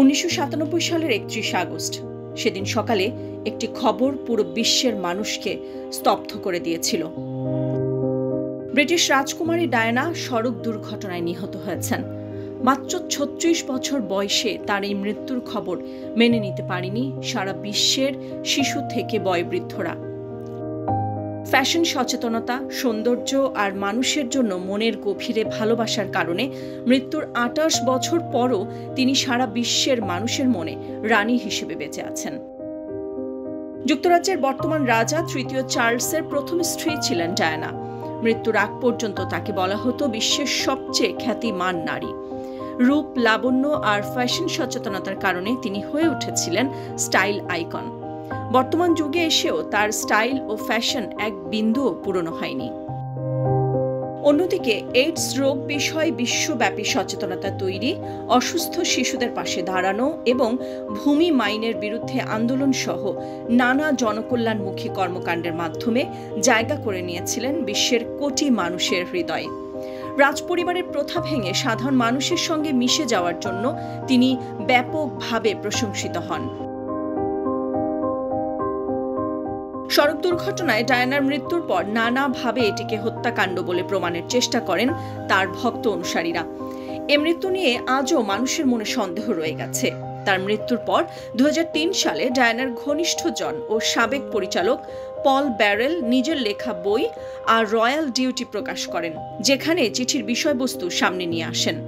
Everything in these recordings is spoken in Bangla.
1997 সালের 31 আগস্ট সেদিন সকালে একটি খবর পুরো বিশ্বের মানুষকে স্তব্ধ করে দিয়েছিল। ব্রিটিশ রাজকুমারী ডায়ানা সড়ক দুর্ঘটনায় নিহত হয়েছেন। মাত্র 36 বছর বয়সে তার এই মৃত্যুর খবর মেনে নিতে পারেনি সারা বিশ্বের শিশু থেকে বয়োবৃদ্ধরা। ফ্যাশন সচেতনতা, সৌন্দর্য আর মানুষের জন্য মনের গভীরে ভালোবাসার কারণে মৃত্যুর 28 বছর পরও তিনি সারা বিশ্বের মানুষের মনে রানী হিসেবে বেঁচে আছেন। যুক্তরাজ্যের বর্তমান রাজা তৃতীয় চার্লসের প্রথম স্ত্রী ছিলেন ডায়ানা। মৃত্যুর আগ পর্যন্ত তাকে বলা হতো বিশ্বের সবচেয়ে খ্যাতিমান নারী। রূপ, লাবণ্য আর ফ্যাশন সচেতনতার কারণে তিনি হয়ে উঠেছিলেন স্টাইল আইকন। বর্তমান যুগে এসেও তার স্টাইল ও ফ্যাশন এক বিন্দুও পুরনো হয়নি। অন্যদিকে এইডস রোগ বিষয়ে বিশ্বব্যাপী সচেতনতা তৈরি, অসুস্থ শিশুদের পাশে দাঁড়ানো এবং ভূমি মাইনের বিরুদ্ধে আন্দোলন সহ নানা জনকল্যাণমুখী কর্মকাণ্ডের মাধ্যমে জায়গা করে নিয়েছিলেন বিশ্বের কোটি মানুষের হৃদয়ে। রাজপরিবারের প্রথা ভেঙে সাধারণ মানুষের সঙ্গে মিশে যাওয়ার জন্য তিনি ব্যাপকভাবে প্রশংসিত হন। সড়ক দুর্ঘটনায় ডায়ানার মৃত্যুর পর নানাভাবে এটিকে হত্যাকাণ্ড বলে প্রমাণের চেষ্টা করেন তার ভক্ত অনুসারীরা। এ মৃত্যু নিয়ে আজও মানুষের মনে সন্দেহ রয়ে গেছে। তার মৃত্যুর পর 2003 সালে ডায়ানার ঘনিষ্ঠজন ও সাবেক পরিচালক পল ব্যারেল নিজের লেখা বই আর রয়্যাল ডিউটি প্রকাশ করেন, যেখানে চিঠির বিষয়বস্তু সামনে নিয়ে আসেন।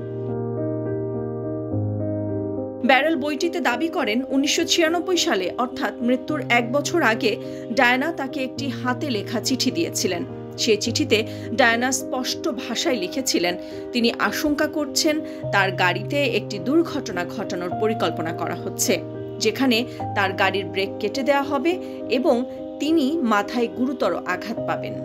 ব্যারেল বইটিতে দাবি করেন 1996 সালে অর্থাৎ মৃত্যুর 1 বছর আগে ডায়ানা তাকে একটি হাতে লেখা চিঠি দিয়েছিলেন। সেই চিঠিতে ডায়ানা স্পষ্ট ভাষায় লিখেছিলেন তিনি আশঙ্কা করছেন তার গাড়িতে একটি দুর্ঘটনা ঘটানোর পরিকল্পনা করা হচ্ছে, যেখানে তার গাড়ির ব্রেক কেটে দেওয়া হবে এবং তিনি মাথায় গুরুতর আঘাত পাবেন।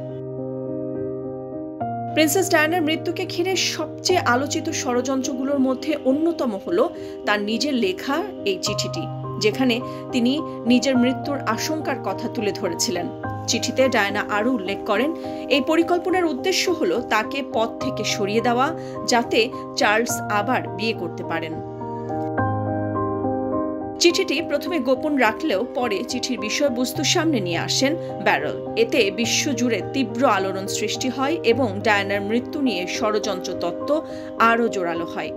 প্রিন্সেস ডায়ানার মৃত্যুকে ঘিরে সবচেয়ে আলোচিত ষড়যন্ত্রগুলোর মধ্যে অন্যতম হল তার নিজের লেখা এই চিঠিটি, যেখানে তিনি নিজের মৃত্যুর আশঙ্কার কথা তুলে ধরেছিলেন। চিঠিতে ডায়ানা আরও উল্লেখ করেন এই পরিকল্পনার উদ্দেশ্য হল তাকে পদ থেকে সরিয়ে দেওয়া, যাতে চার্লস আবার বিয়ে করতে পারেন। চিঠিটি প্রথমে গোপন রাখলেও পরে চিঠির বিষয়বস্তু সামনে নিয়ে আসেন ব্যারেল। এতে বিশ্বজুড়ে তীব্র আলোড়ন সৃষ্টি হয় এবং ডায়ানার মৃত্যু নিয়ে ষড়যন্ত্র তত্ত্ব আরও জোরালো হয়।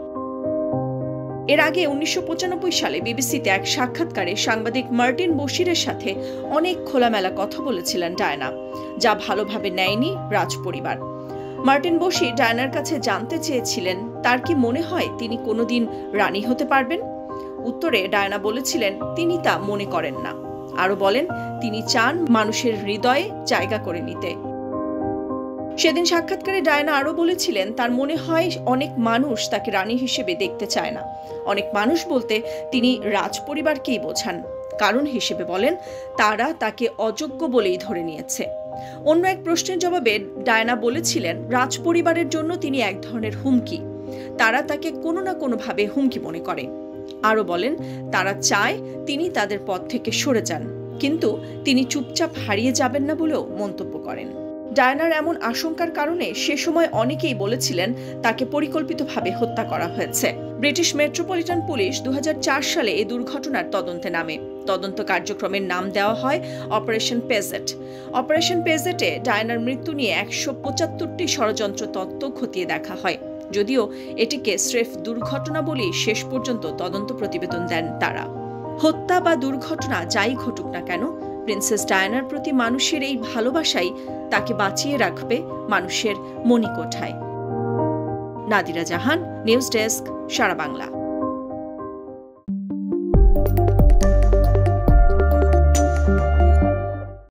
এর আগে 1995 সালে বিবিসিতে এক সাক্ষাৎকারে সাংবাদিক মার্টিন বশিরের সাথে অনেক খোলামেলা কথা বলেছিলেন ডায়ানা, যা ভালোভাবে নেয়নি রাজপরিবার। মার্টিন বশির ডায়ানার কাছে জানতে চেয়েছিলেন তার কি মনে হয় তিনি কোনোদিন রানী হতে পারবেন। উত্তরে ডায়ানা বলেছিলেন তিনি তা মনে করেন না। আরও বলেন তিনি চান মানুষের হৃদয়ে জায়গা করে নিতে। সেদিন সাক্ষাৎকারে ডায়ানা আরও বলেছিলেন তার মনে হয় অনেক মানুষ তাকে রানী হিসেবে দেখতে চায় না। অনেক মানুষ বলতে তিনি রাজপরিবারকেই বোঝান। কারণ হিসেবে বলেন তারা তাকে অযোগ্য বলেই ধরে নিয়েছে। অন্য এক প্রশ্নের জবাবে ডায়ানা বলেছিলেন রাজপরিবারের জন্য তিনি এক ধরনের হুমকি। তারা তাকে কোনো না কোনোভাবে হুমকি মনে করে। আরও বলেন তারা চায় তিনি তাদের পদ থেকে সরে যান, কিন্তু তিনি চুপচাপ হারিয়ে যাবেন না বলেও মন্তব্য করেন। ডায়ানার এমন আশঙ্কার কারণে সে সময় অনেকেই বলেছিলেন তাকে পরিকল্পিতভাবে হত্যা করা হয়েছে। ব্রিটিশ মেট্রোপলিটন পুলিশ 2004 সালে এই দুর্ঘটনার তদন্তে নামে। তদন্ত কার্যক্রমের নাম দেওয়া হয় অপারেশন পেজেট। অপারেশন পেজেটে ডায়ানার মৃত্যু নিয়ে 175টি ষড়যন্ত্র তত্ত্ব খতিয়ে দেখা হয়, যদিও এটিকে স্রেফ দুর্ঘটনা বলেই শেষ পর্যন্ত তদন্ত প্রতিবেদন দেন তারা। হত্যা বা দুর্ঘটনা যাই ঘটুক না কেন, প্রিন্সেস ডায়ানার প্রতি মানুষের এই ভালোবাসাই তাকে বাঁচিয়ে রাখবে মানুষের মণিকোঠায়। নাদিরা জাহান, নিউজ ডেস্ক, সারা বাংলা।